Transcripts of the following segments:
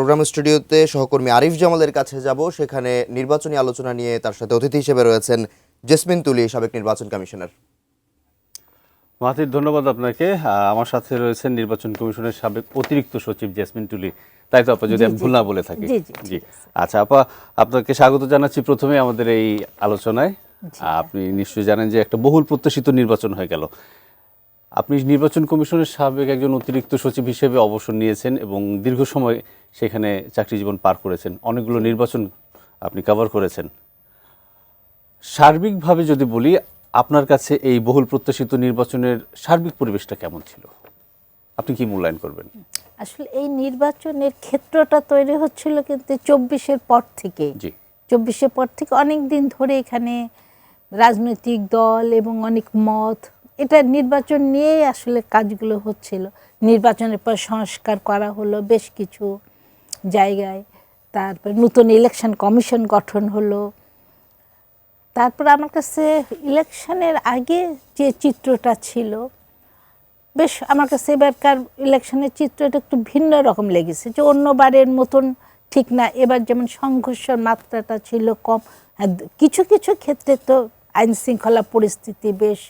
Programme স্টুডিওতে সহকর্মী আরিফ জামালের কাছে যাব। সেখানে নির্বাচনী আলোচনা নিয়ে তার সাথে অতিথি হিসেবে রয়েছেন জেসমিন তুলি, সাবেক নির্বাচন কমিশনার। মাহাথির, ধন্যবাদ আপনাকে। আমার সাথে রয়েছেন নির্বাচন কমিশনের সাবেক অতিরিক্ত সচিব জেসমিন তুলি। তাই তো আপা, যদি আমি ভুল না বলে থাকি? জি। আচ্ছা আপা, আপনাকে স্বাগত জানাচ্ছি প্রথমে আমাদের এই আলোচনায়। আপনি নিশ্চয়ই জানেন যে একটা বহুল প্রত্যাশিত নির্বাচন হয়ে গেল। আপনি নির্বাচন কমিশনের সাবেক একজন অতিরিক্ত সচিব হিসেবে অবসর নিয়েছেন এবং দীর্ঘ সময় সেখানে চাকরি জীবন পার করেছেন, অনেকগুলো নির্বাচন আপনি কভার করেছেন। সার্বিকভাবে যদি বলি, আপনার কাছে এই বহুল প্রত্যাশিত নির্বাচনের সার্বিক পরিবেশটা কেমন ছিল? আপনি কি মূল্যায়ন করবেন? আসলে এই নির্বাচনের ক্ষেত্রটা তৈরি হচ্ছিল কিন্তু 24-এর পর থেকে। 24-এর পর থেকে অনেক দিন ধরে এখানে রাজনৈতিক দল এবং অনেক মত, এটা নির্বাচন নিয়েই আসলে কাজগুলো হচ্ছিল। নির্বাচনের পর সংস্কার করা হলো বেশ কিছু জায়গায়, তারপর নতুন ইলেকশন কমিশন গঠন হলো। তারপর আমার কাছে ইলেকশনের আগে যে চিত্রটা ছিল, বেশ আমার কাছে এবারকার ইলেকশনের চিত্রটা একটু ভিন্ন রকম লেগেছে, যে অন্যবারের মতন ঠিক না। এবার যেমন সংঘর্ষের মাত্রাটা ছিল কম, কিছু কিছু ক্ষেত্রে তো আইন শৃঙ্খলা পরিস্থিতি বেশ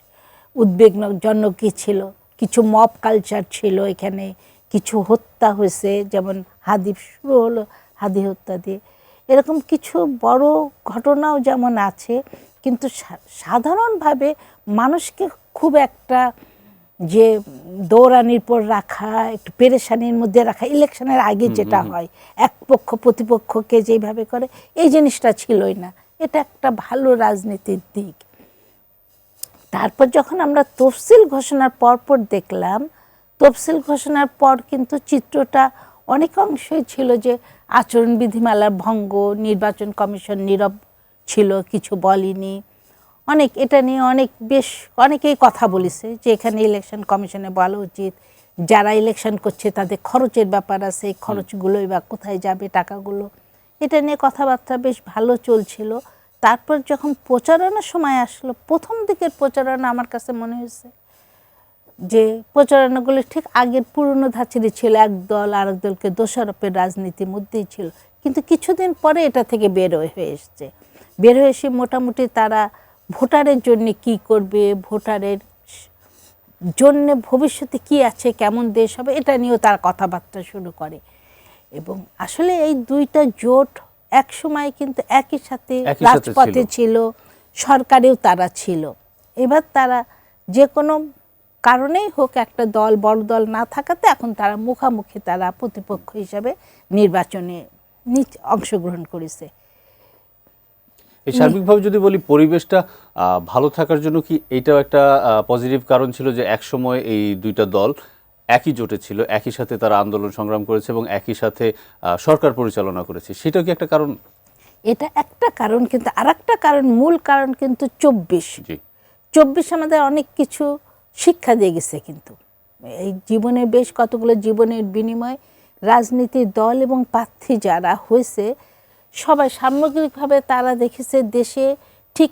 উদ্বেগজনকই ছিল, কিছু মব কালচার ছিল এখানে, কিছু হত্যা হয়েছে, যেমন শুরু হলো হাদি হত্যা দিয়ে, এরকম কিছু বড় ঘটনাও যেমন আছে। কিন্তু সাধারণভাবে মানুষকে খুব একটা যে দৌড়ানির পর রাখা, একটু পেরেশানির মধ্যে রাখা, ইলেকশনের আগে যেটা হয় এক পক্ষ প্রতিপক্ষকে যেভাবে করে, এই জিনিসটা ছিলই না। এটা একটা ভালো রাজনীতির দিক। তারপর যখন আমরা তফসিল ঘোষণার পরপর দেখলাম, তফসিল ঘোষণার পর কিন্তু চিত্রটা অনেক অংশই ছিল যে আচরণ বিধিমালার ভঙ্গ, নির্বাচন কমিশন নীরব ছিল, কিছু বলেনি। অনেক এটা নিয়ে অনেকেই কথা বলেছে যে এখানে ইলেকশন কমিশনে বলা উচিত, যারা ইলেকশন করছে তাদের খরচের ব্যাপার আছে, এই খরচগুলোই বা কোথায় যাবে টাকাগুলো, এটা নিয়ে কথাবার্তা বেশ ভালো চলছিল। তারপর যখন প্রচারণার সময় আসলো, প্রথম দিকের প্রচারণা আমার কাছে মনে হয়েছে যে প্রচারণাগুলো ঠিক আগের পুরনো ধাঁচেরই ছিল, এক দল আরেক দলকে দোষারোপের রাজনীতির মধ্যেই ছিল। কিন্তু কিছুদিন পরে এটা থেকে বের হয়ে এসছে, বের হয়ে এসে মোটামুটি তারা ভোটারের জন্য কি করবে, ভোটারের জন্য ভবিষ্যতে কি আছে, কেমন দেশ হবে, এটা নিয়েও তারা কথাবার্তা শুরু করে। এবং আসলে এই দুইটা জোট এক সময় কিন্তু একই সাথে রাজপথে ছিল, সরকারেও তারা ছিল। এবার তারা যে কোনো কারণেই হোক, একটা দল বড় দল না থাকাতে এখন তারা মুখামুখি, তারা প্রতিপক্ষ হিসাবে নির্বাচনে অংশগ্রহণ করেছে। এই সার্বিকভাবে যদি বলি, পরিবেশটা ভালো থাকার জন্য কি এটাও একটা পজিটিভ কারণ ছিল যে এক সময় এই দুইটা দল একই জোটে ছিল, একই সাথে তারা আন্দোলন সংগ্রাম করেছে এবং একই সাথে সরকার পরিচালনা করেছে, সেটাও কি একটা কারণ? এটা একটা কারণ, কিন্তু আরেকটা কারণ, মূল কারণ কিন্তু 24 আমাদের অনেক কিছু শিক্ষা দিয়ে গেছে। কিন্তু এই জীবনে বেশ কতগুলো জীবনের বিনিময় রাজনীতির দল এবং প্রার্থী যারা হয়েছে সবাই সামগ্রিকভাবে তারা দেখেছে দেশে ঠিক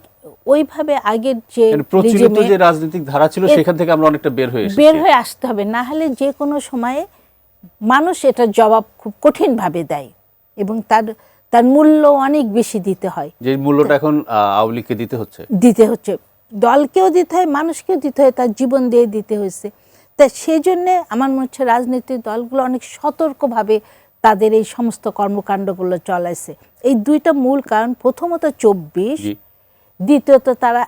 ওইভাবে আগের যে প্রচলিত যে রাজনৈতিক ধারা ছিল সেখান থেকে আমরা অনেকটা বের হয়ে আসতে হবে, না হলে যে কোনো সময়ে মানুষ এটার জবাব খুব কঠিনভাবে দেয় এবং তার মূল্য অনেক বেশি দিতে হয়, যে মূল্যটা এখন আওয়ামী লীগকে দিতে হচ্ছে, দলকেও দিতে হয়, মানুষকেও দিতে হয়, তার জীবন দিয়ে দিতে হয়েছে। তা সেই জন্যে আমার মনে হচ্ছে রাজনৈতিক দলগুলো অনেক সতর্কভাবে তাদের এই সমস্ত কর্মকাণ্ডগুলো চলাইছে। এই দুইটা মূল কারণ, প্রথমত 24, দ্বিতীয়ত তারা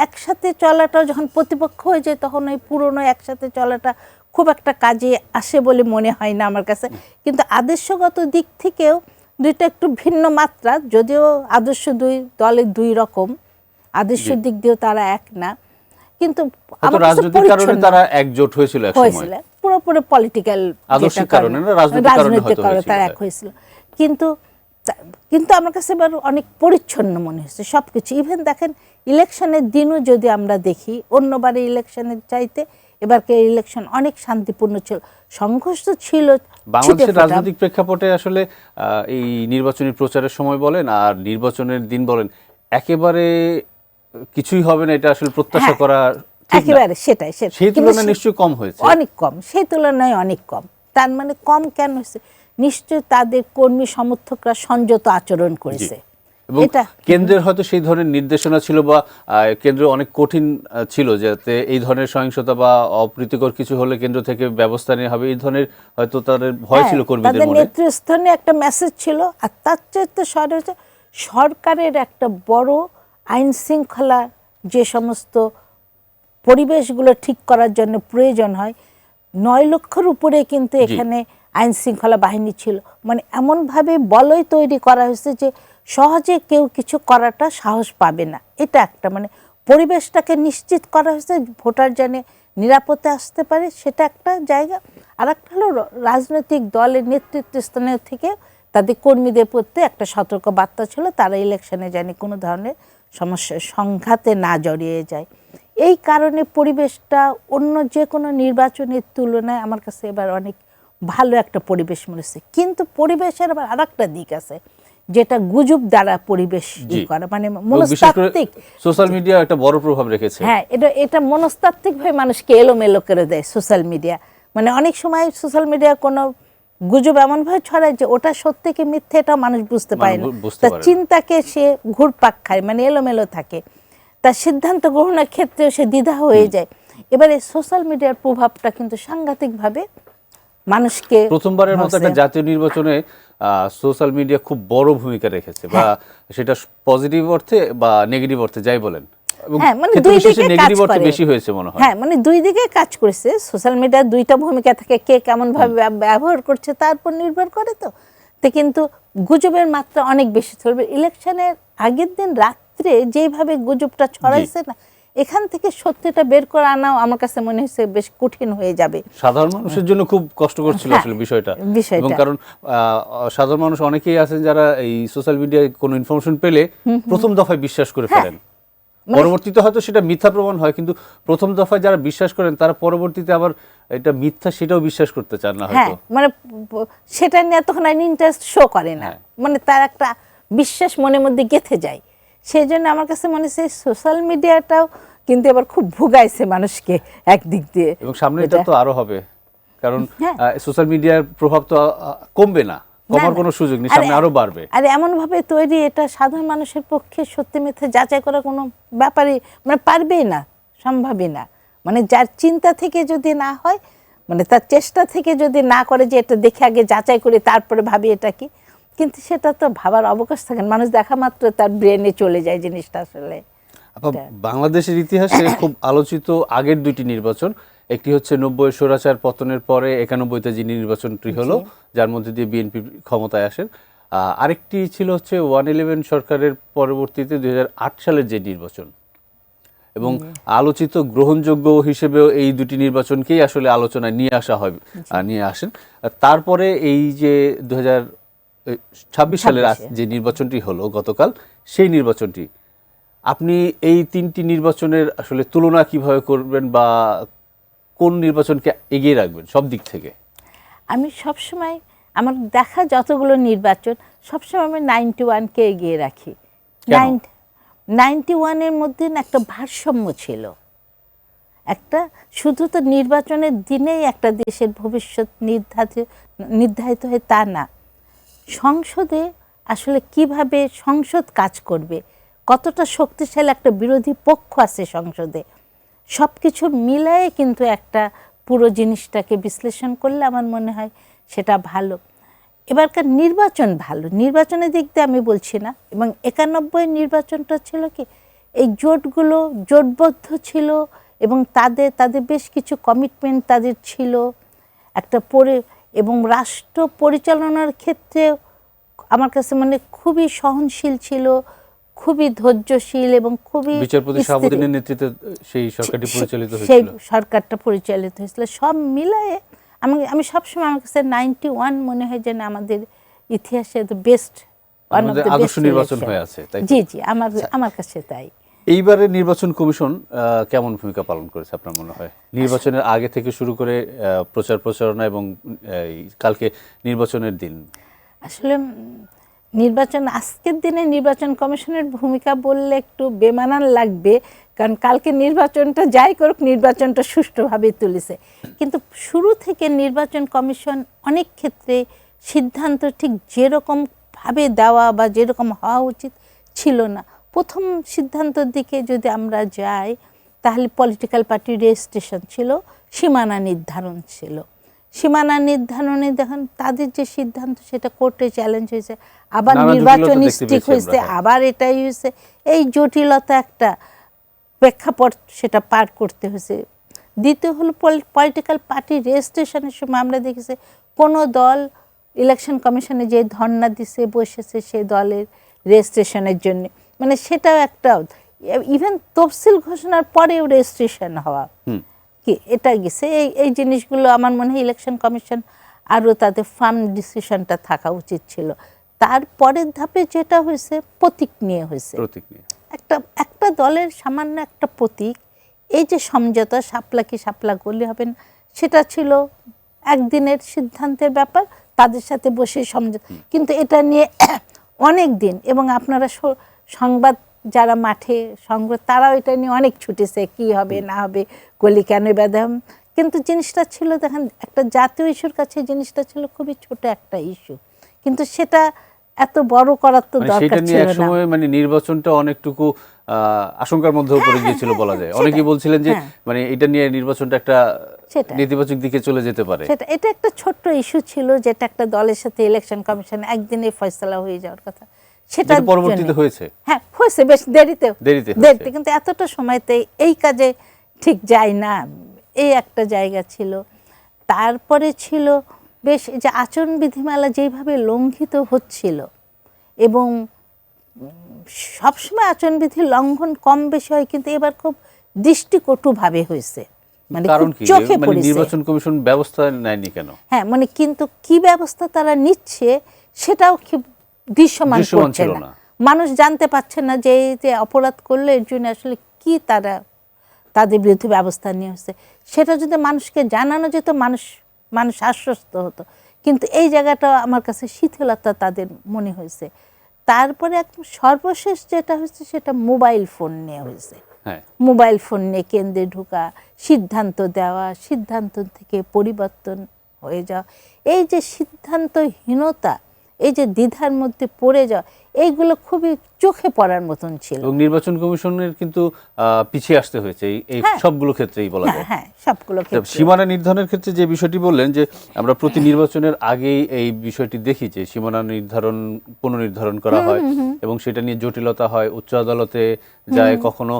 একসাথে চলাটা যখন প্রতিপক্ষ হয়ে যায় তখন ওই পুরনো একসাথে চলাটা খুব একটা কাজে আসে বলে মনে হয় না আমার কাছে। কিন্তু আদর্শগত দিক থেকেও দুইটা একটু ভিন্ন মাত্রা, যদিও আদর্শ দুই দলের দুই রকম, আদর্শের দিক দিয়েও তারা এক না, কিন্তু রাজনৈতিক কারণে তারা একজোট হয়েছিল একসময়, পুরোপুরি পলিটিক্যাল আদর্শিক কারণে না, রাজনৈতিক কারণে তারা এক হয়েছিল। কিন্তু আমার কাছে এবার অনেক পরিচ্ছন্ন মনে হয়েছে সবকিছু। ইভেন দেখেন ইলেকশনের দিনও যদি আমরা দেখি, অন্যবারে ইলেকশনের চাইতে এবারকে ইলেকশন অনেক শান্তিপূর্ণ ছিল, সংঘর্ষ ছিল বাংলাদেশের রাজনৈতিক প্রেক্ষাপটে। আসলে এই নির্বাচনী প্রচারের সময় বলেন আর নির্বাচনের দিন বলেন, একেবারে কিছুই হবে না, এটা আসলে প্রত্যাশা করা একেবারে সেটাই। সেই তুলনায় নিশ্চয়ই কম হয়েছে, অনেক কম, সেই তুলনায় অনেক কম। তার মানে কম কেন হয়েছে? নিশ্চয়ই তাদের কর্মী সমর্থকরা সংযত আচরণ করেছে। এবং কেন্দ্রের হয়তো সেই ধরনের নির্দেশনা ছিল বা কেন্দ্র অনেক কঠিন ছিল যাতে এই ধরনের সহিংসতা বা অপ্রীতিকর কিছু হলে কেন্দ্র থেকে ব্যবস্থা নেওয়া হবে, এই ধরনের হয়তো তাদের ভয় ছিল কর্মীদের মনে। নেতৃস্থানে একটা মেসেজ ছিল। আর তার চাইতে সরকারের একটা বড় আইন শৃঙ্খলা যে সমস্ত পরিবেশগুলো ঠিক করার জন্য প্রয়োজন হয়, 9 লক্ষের উপরে কিন্তু এখানে আইন শৃঙ্খলা বাহিনী ছিল। মানে এমনভাবে বলয় তৈরি করা হয়েছে যে সহজে কেউ কিছু করাটা সাহস পাবে না। এটা একটা মানে পরিবেশটাকে নিশ্চিত করা হয়েছে, ভোটার যেন নিরাপদে আসতে পারে, সেটা একটা জায়গা। আর একটা হলো রাজনৈতিক দলের নেতৃত্ব স্থানীয় থেকে তাদের কর্মীদের প্রতি একটা সতর্ক বার্তা ছিল, তারা ইলেকশনে যেন কোনো ধরনের সমস্যা সংঘাতে না জড়িয়ে যায়। এই কারণে পরিবেশটা অন্য যে কোনো নির্বাচনের তুলনায় আমার কাছে এবার অনেক ভালো একটা পরিবেশ মনে হচ্ছে। কিন্তু পরিবেশের আবার আর একটা দিক আছে, যেটা গুজব দ্বারা পরিবেশ করা, মানে মনস্তাত্ত্বিক, সোশ্যাল মিডিয়া একটা বড় প্রভাব রেখেছে। হ্যাঁ, এটা মনস্তাত্ত্বিকভাবে মানুষকে এলোমেলো করে দেয় সোশ্যাল মিডিয়া। মানে অনেক সময় সোশ্যাল মিডিয়া কোনো গুজব এমনভাবে ছড়ায় যে ওটা সত্যি কি মিথ্যে এটা মানুষ বুঝতে পারে না, তার চিন্তাকে সে ঘুরপাক খায়, মানে এলোমেলো থাকে, তার সিদ্ধান্ত গ্রহণের ক্ষেত্রে সে দ্বিধা হয়ে যায়। এবারে সোশ্যাল মিডিয়ার প্রভাবটা কিন্তু সাংঘাতিকভাবে মানুষকে, প্রথমবারের মতো একটা জাতীয় নির্বাচনে সোশ্যাল মিডিয়া খুব বড় ভূমিকা রেখেছে, বা সেটা পজিটিভ অর্থে বা নেগেটিভ অর্থে যাই বলেন। হ্যাঁ, মানে দুই দিকে কাজ করে, বেশি হয়েছে মনে হয়। হ্যাঁ, মানে দুই দিকে কাজ করেছে। সোশ্যাল মিডিয়ার দুইটা ভূমিকা থাকে, কে কেমন ভাবে ব্যবহার করছে তার উপর নির্ভর করে। তো কিন্তু গুজবের মাত্রা অনেক বেশি চলবে। ইলেকশনের আগের দিন রাত্রে যেভাবে গুজবটা ছড়াইছে না, এখান থেকে সত্যিটা বের করে আনাও আমার কাছে মনে হচ্ছে বেশ কঠিন হয়ে যাবে। সাধারণ মানুষের জন্য খুব কষ্টকর ছিল আসলে বিষয়টা। এবং কারণ সাধারণ মানুষ অনেকেই আছেন যারা এই সোশ্যাল মিডিয়ায় কোনো ইনফরমেশন পেলে প্রথম দফায় বিশ্বাস করে ফেলেন, পরবর্তীতে হয়তো সেটা মিথ্যা প্রমাণ হয়, কিন্তু প্রথম দফায় যারা বিশ্বাস করেন তারা পরবর্তীতে আবার এটা মিথ্যা সেটাও বিশ্বাস করতে চান না হয়তো। মানে সেটা নিয়ে তখন ইন্টারেস্ট শো করে না, মানে তার একটা বিশ্বাস মনের মধ্যে গেঁথে যায়। সেই জন্য আমার কাছে মনে হচ্ছে সোশ্যাল মিডিয়াটাও কিন্তু এবার খুব ভুগাইছে মানুষকে একদিক দিয়ে। এবং সামনে এটা তো আরো হবে, কারণ সোশ্যাল মিডিয়ার প্রভাব তো কমবে না, কমার কোনো সুযোগ নেই, সামনে আরো বাড়বে। আর এমন ভাবে তৈরি, এটা সাধারণ মানুষের পক্ষে সত্যি মিথ্যে যাচাই করা কোনো ব্যাপারই মানে পারবেই না, সম্ভবই না। মানে যার চিন্তা থেকে যদি না হয়, মানে তার চেষ্টা থেকে যদি না করে যে এটা দেখে আগে যাচাই করে তারপরে ভাবি এটা কি, কিন্তু সেটা তো ভাবার অবকাশ থাকে না। মানুষ দেখা মাত্র তার ব্রেনে চলে যায় জিনিসটা। আসলে বাংলাদেশের ইতিহাসে খুব আলোচিত আগের দুইটি নির্বাচন, একটি হচ্ছে 90 স্বৈরাচার পতনের পরে 91-তে যে নির্বাচনটি হলো, যার মধ্যে দিয়ে বিএনপি ক্ষমতায় আসেন। আরেকটি ছিল হচ্ছে 111 সরকারের পরবর্তীতে 2008 সালের যে নির্বাচন। এবং আলোচিত গ্রহণযোগ্য হিসেবেও এই দুটি নির্বাচনকেই আসলে আলোচনায় নিয়ে আসেন। তারপরে এই যে 2026 সালের যে নির্বাচনটি হলো গতকাল, সেই নির্বাচনটি আপনি এই তিনটি নির্বাচনের আসলে তুলনা কিভাবে করবেন বা কোন নির্বাচনকে এগিয়ে রাখবেন সব দিক থেকে? আমি সবসময় আমার দেখা যতগুলো নির্বাচন সবসময় আমি 91-কে এগিয়ে রাখি। 91-এর মধ্যে একটা ভারসাম্য ছিল, একটা শুধু তো নির্বাচনের দিনেই একটা দেশের ভবিষ্যৎ নির্ধারিত হয় তা না, সংসদে আসলে কিভাবে সংসদ কাজ করবে, কতটা শক্তিশালী একটা বিরোধী পক্ষ আছে সংসদে, সব কিছু মিলায়ে কিন্তু একটা পুরো জিনিসটাকে বিশ্লেষণ করলে আমার মনে হয় সেটা ভালো। এবারকার নির্বাচন ভালো, নির্বাচনের দিক দিয়ে আমি বলছি না। এবং 91 নির্বাচনটা ছিল কি, এই জোটগুলো জোটবদ্ধ ছিল এবং তাদের বেশ কিছু কমিটমেন্ট তাদের ছিল একটা এবং রাষ্ট্র পরিচালনার ক্ষেত্রে আমার কাছে মানে খুবই সহনশীল ছিল, খুবই ধৈর্যশীল এবং খুবই বিচারপতি শাহাবুদ্দিনের নেতৃত্বে সেই সরকারটি পরিচালিত হয়েছিল। সেই সরকারটা পরিচালিত হয়েছিল। সব মিলায়ে আমি সবসময় আমার কাছে 91 মনে হয় যেন আমাদের ইতিহাসে বেস্ট আদর্শ নির্বাচন হয়ে আছে। জি জি, আমার কাছে তাই। এইবারের নির্বাচন কমিশন কেমন ভূমিকা পালন করেছে আপনার মনে হয়? নির্বাচনের আগে থেকে শুরু করে প্রচারণা এবং কালকে নির্বাচনের দিন। আসলে নির্বাচন আজকের দিনে নির্বাচন কমিশনের ভূমিকা বললে একটু বেমানান লাগবে, কারণ কালকে নির্বাচনটা যাই করুক নির্বাচনটা সুষ্ঠুভাবে তুলেছে। কিন্তু শুরু থেকে নির্বাচন কমিশন অনেক ক্ষেত্রে সিদ্ধান্ত ঠিক যেরকম ভাবে দেওয়া বা যেরকম হওয়া উচিত ছিল না। প্রথম সিদ্ধান্তের দিকে যদি আমরা যাই তাহলে পলিটিক্যাল পার্টি রেজিস্ট্রেশন ছিল, সীমানা নির্ধারণ ছিল। সীমানা নির্ধারণে দেখেন তাদের যে সিদ্ধান্ত সেটা কোর্টে চ্যালেঞ্জ হয়েছে, আবার নির্বাচন স্টিক হয়েছে, আবার এটাই হয়েছে। এই জটিলতা একটা প্রেক্ষাপট সেটা পার করতে হয়েছে। দ্বিতীয় হলো পলিটিক্যাল পার্টি রেজিস্ট্রেশনের সময় আমরা দেখেছি কোনো দল ইলেকশন কমিশনে যে ধর্ণা দিছে বসেছে সে দলের রেজিস্ট্রেশনের জন্য, মানে সেটাও একটা ইভেন তফসিল ঘোষণার পরেও রেজিস্ট্রেশন হওয়া কি এটা গেছে। এই জিনিসগুলো আমার মনে হয় ইলেকশন কমিশন আরও তাদের ফার্ম ডিসিশনটা থাকা উচিত ছিল। তারপরের ধাপে যেটা হয়েছে প্রতীক নিয়ে হয়েছে, একটা দলের সামান্য একটা প্রতীক, এই যে সমঝোতা শাপলা কি শাপলা করলে হবে না, সেটা ছিল একদিনের সিদ্ধান্তের ব্যাপার, তাদের সাথে বসে সমঝোতা। কিন্তু এটা নিয়ে অনেক দিন, এবং আপনারা সংবাদ যারা মাঠে সংবাদ তারাও এটা নিয়ে অনেক ছুটেছে, কি হবে না হবে, গলি কেন বেঁধে। কিন্তু জিনিসটা ছিল দেখেন একটা জাতীয় ইস্যুর কাছে জিনিসটা ছিল খুবই ছোট একটা ইস্যু, কিন্তু সেটা এত বড় করার তো দরকার ছিল না। একসময় মানে নির্বাচনটা অনেকটুকু আশঙ্কার মধ্যে পড়ে গিয়েছিল বলা যায়। অনেকেই বলছিলেন যে মানে এটা নিয়ে নির্বাচনটা একটা নেতিবাচক দিকে চলে যেতে পারে। সেটা এটা একটা ছোট্ট ইস্যু ছিল যেটা একটা দলের সাথে ইলেকশন কমিশন একদিনে ফয়সালা হয়ে যাওয়ার কথা, সেটা পরবর্তীতে হয়েছে। হ্যাঁ হয়েছে, বেশ দেরিতে, কিন্তু এতটা সময়তে এই কাজে ঠিক যায় না, এই একটা জায়গা ছিল। তারপরে ছিল বেশ যে আচরণ বিধিমালা যেভাবে লঙ্ঘিত হচ্ছিল, এবং সবসময় আচরণবিধি লঙ্ঘন কম বেশি হয়, কিন্তু এবার খুব দৃষ্টিকটুভাবে হয়েছে, মানে চোখে পড়েছে। নির্বাচন কমিশন ব্যবস্থা নেয়নি কেন? হ্যাঁ, মানে কিন্তু কি ব্যবস্থা তারা নিচ্ছে সেটাও কি দৃশ্যমান করছে না। মানুষ জানতে পারছে না যে অপরাধ করলে এর জন্য আসলে কি তাদের বিরুদ্ধে ব্যবস্থা নিয়ে হচ্ছে। সেটা যদি মানুষকে জানানো যেত মানুষ আশ্বস্ত হতো, কিন্তু এই জায়গাটা আমার কাছে শিথিলতা তাদের মনে হয়েছে। তারপরে একদম সর্বশেষ যেটা হয়েছে সেটা মোবাইল ফোন নিয়ে হয়েছে। মোবাইল ফোন নিয়ে কেন্দ্রে ঢোকা, সিদ্ধান্ত দেওয়া, সিদ্ধান্ত থেকে পরিবর্তন হয়ে যাওয়া, এই যে সিদ্ধান্তহীনতা, এই যে দ্বিধার মধ্যে পড়ে যাওয়া, এইগুলো খুবই চোখে পড়ার মতন ছিল। এবং নির্বাচন কমিশনের কিন্তু পিছিয়ে আসতে হয়েছে এই সবগুলো ক্ষেত্রেই বলা যায়। হ্যাঁ, সবগুলো ক্ষেত্রে। সীমানা নির্ধারণের ক্ষেত্রে যে বিষয়টি বললেন যে আমরা প্রতি নির্বাচনের আগেই এই বিষয়টি দেখি যে সীমানা পুনর্নির্ধারণ করা হয় এবং সেটা নিয়ে জটিলতা হয়, উচ্চ আদালতে যায়, কখনো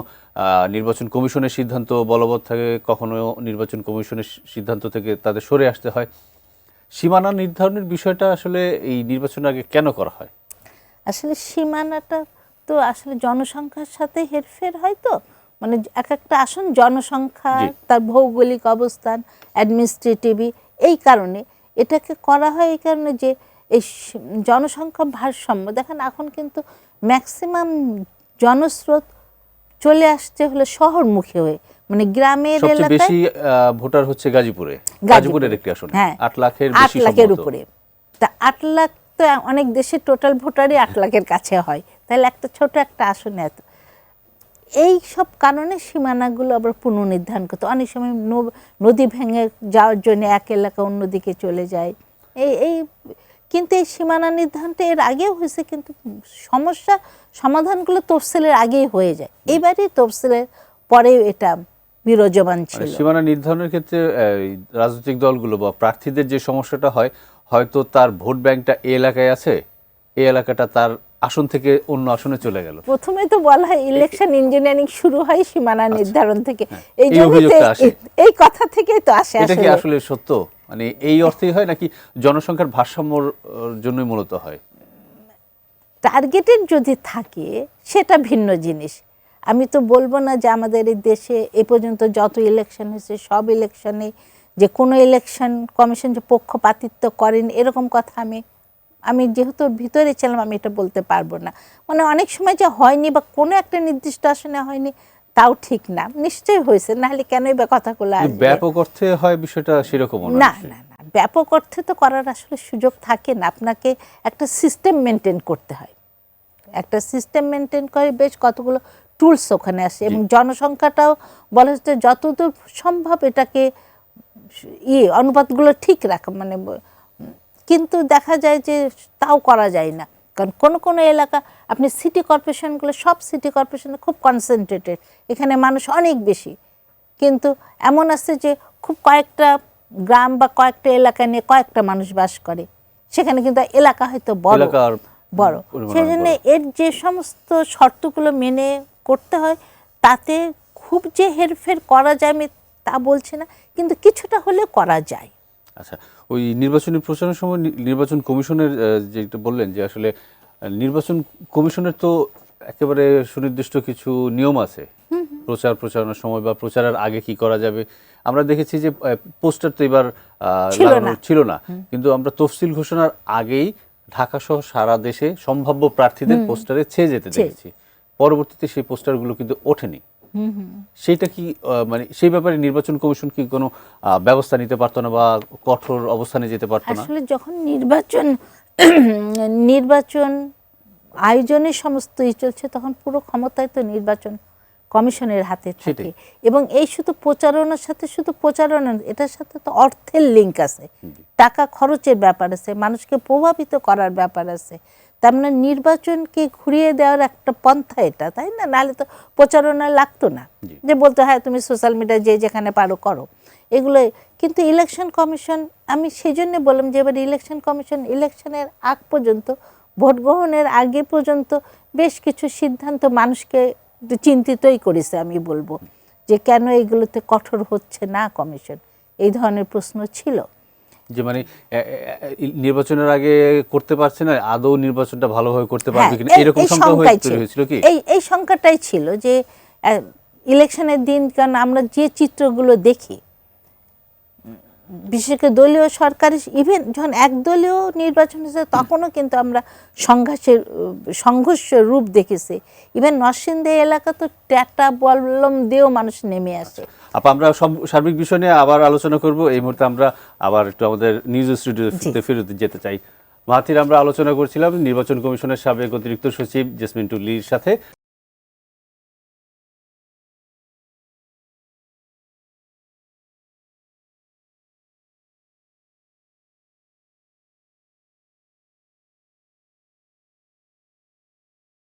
নির্বাচন কমিশনের সিদ্ধান্ত বলবৎ থাকে, কখনো নির্বাচন কমিশনের সিদ্ধান্ত থেকে তাদের সরে আসতে হয়। সীমানা নির্ধারণের বিষয়টা আসলে এই নির্বাচনের আগে কেন করা হয়? আসলে সীমানাটা তো আসলে জনসংখ্যার সাথে হেরফের হয়, তো মানে এক একটা আসন জনসংখ্যা, তার ভৌগোলিক অবস্থান, অ্যাডমিনিস্ট্রেটিভি, এই কারণে এটাকে করা হয়। এই কারণে যে এই জনসংখ্যা ভারসাম্য দেখেন, এখন কিন্তু ম্যাক্সিমাম জনস্রোত চলে আসছে হলো শহরমুখী হয়ে, মানে গ্রামের এলাকায় বেশি ভোটার হচ্ছে গাজীপুরের একটি আসনে 8 লাখের উপরে। তা 8 লাখ তো অনেক দেশে টোটাল ভোটারই 8 লাখের কাছে হয়, তাহলে একটা ছোট একটা আসনে এত। এই সব কারণে সীমানাগুলো আবার পুনর্নির্ধারণ করতে অনেক সময় নদী ভেঙে যাওয়ার জন্য এক এলাকা অন্যদিকে চলে যায়। কিন্তু এই সীমানা নির্ধারণটা এর আগেও হয়েছে, কিন্তু সমস্যা সমাধানগুলো তফসিলের আগেই হয়ে যায়। এবারই তফসিলের পরেও এটা বিরাজমান ছিল। সীমানা নির্ধারণের ক্ষেত্রে রাজনৈতিক দলগুলো বা প্রার্থীদের যে সমস্যাটা হয়, হয়তো তার ভোট ব্যাংকটা এই এলাকায় আছে, এই এলাকাটা তার আসন থেকে অন্য আসনে চলে গেল। প্রথমে তো বলা হয় ইলেকশন ইঞ্জিনিয়ারিং শুরু হয় সীমানা নির্ধারণ থেকে, এই কথা থেকেই তো আসে। এটা কি আসলে সত্য? মানে এই অর্থেই হয় নাকি জনসংখ্যার ভারসাম্যর জন্যই মূলত হয়? টার্গেটেড যদি থাকে সেটা ভিন্ন জিনিস। আমি তো বলবো না যে আমাদের এই দেশে এ পর্যন্ত যত ইলেকশন হয়েছে সব ইলেকশনে যে কোনো ইলেকশন কমিশন যে পক্ষপাতিত্ব করেন এরকম কথা আমি যেহেতু ভিতরে ছিলাম আমি এটা বলতে পারবো না। মানে অনেক সময় যে হয়নি বা কোনো একটা নির্দিষ্ট আসনে হয়নি তাও ঠিক না, নিশ্চয়ই হয়েছে, নাহলে কেনই বা কথাগুলো আসবে। ব্যাপক অর্থে হয় বিষয়টা সেরকম না, ব্যাপক অর্থে তো করার আসলে সুযোগ থাকে না। আপনাকে একটা সিস্টেম মেনটেন করতে হয়, একটা সিস্টেম মেনটেন করে বেশ কতগুলো টুলস ওখানে আসে, এবং জনসংখ্যাটাও বলা হচ্ছে যতদূর সম্ভব এটাকে অনুপাতগুলো ঠিক রাখা, মানে কিন্তু দেখা যায় যে তাও করা যায় না, কারণ কোনো কোনো এলাকা আপনি সিটি কর্পোরেশনগুলো, সব সিটি কর্পোরেশনে খুব কনসেন্ট্রেটেড, এখানে মানুষ অনেক বেশি, কিন্তু এমন আছে যে খুব কয়েকটা গ্রাম বা কয়েকটা এলাকা নিয়ে কয়েকটা মানুষ বাস করে, সেখানে কিন্তু এলাকা হয়তো বড় বড়, সেই জন্য এর যে সমস্ত শর্তগুলো মেনে করতে হয়, তাতে খুব যে হেরফের করা যায় আমি তা বলছি না, কিন্তু কিছুটা হলেও করা যায়। আচ্ছা, ওই নির্বাচনী প্রচারের সময় নির্বাচন কমিশনের যেটা বললেন যে আসলে নির্বাচন কমিশনের তো একেবারে সুনির্দিষ্ট কিছু নিয়ম আছে প্রচারণার সময় বা প্রচারের আগে কি করা যাবে। আমরা দেখেছি যে পোস্টার তো এবার ছিল না, কিন্তু আমরা তফসিল ঘোষণার আগেই ঢাকা সহ সারা দেশে সম্ভাব্য প্রার্থীদের পোস্টারে ছেয়ে যেতে দেখেছি, পরবর্তীতে সেই পোস্টারগুলো কিন্তু ওঠেনি। সেইটা কি মানে সেই ব্যাপারে নির্বাচন কমিশন কি কোনো ব্যবস্থা নিতে পারতো না বা কঠোর অবস্থানে যেতে পারতো না? আসলে যখন নির্বাচন আয়োজনের সমস্ত চলছে, তখন পুরো ক্ষমতায় তো নির্বাচন কমিশনের হাতে থাকে, এবং এই শুধু প্রচারণার সাথে, শুধু প্রচারণা, এটার সাথে তো অর্থের লিঙ্ক আছে, টাকা খরচের ব্যাপার আছে, মানুষকে প্রভাবিত করার ব্যাপার আছে। তার মানে নির্বাচনকে ঘুরিয়ে দেওয়ার একটা পন্থা এটা, তাই না? নাহলে তো প্রচারণা লাগতো না, যে বলতো হ্যাঁ তুমি সোশ্যাল মিডিয়ায় যে যেখানে পারো করো, এগুলোই। কিন্তু ইলেকশন কমিশন, আমি সেই জন্য বললাম যে এবার ইলেকশন কমিশন ইলেকশনের আগ পর্যন্ত, ভোট গ্রহণের আগে পর্যন্ত বেশ কিছু সিদ্ধান্ত মানুষকে চিন্তিতই করেছে। আমি বলবো যে কেন এগুলোতে কঠোর হচ্ছে না কমিশন, এই ধরনের প্রশ্ন ছিল। যে মানে নির্বাচনের আগে করতে পারছে না, আদৌ নির্বাচনটা ভালোভাবে করতে পারবে কিনা, এরকম সংখ্যা হয়েছিল কি? এই সংখ্যাটাই ছিল যে ইলেকশনের দিন, কারণ আমরা যে চিত্রগুলো দেখি, বিশেষ করে দলীয় সরকারি, ইভেন যখন একদলীয় নির্বাচন হয়েছে তখনও কিন্তু আমরা সংঘর্ষ রূপ দেখেছি। ইভেন নরসিংদী এলাকা তো ট্যাটা বললম দিয়েও মানুষ নেমে আসে। আমরা সার্বিক বিষয় নিয়ে আবার আলোচনা করব। এই মুহূর্তে আমরা আবার একটু আমাদের নিউজ স্টুডিওতে ফেরত যেতে চাই। মাহাথির, আমরা আলোচনা করছিলাম নির্বাচন কমিশনের সাবেক অতিরিক্ত সচিব জেসমিন টুলির সাথে।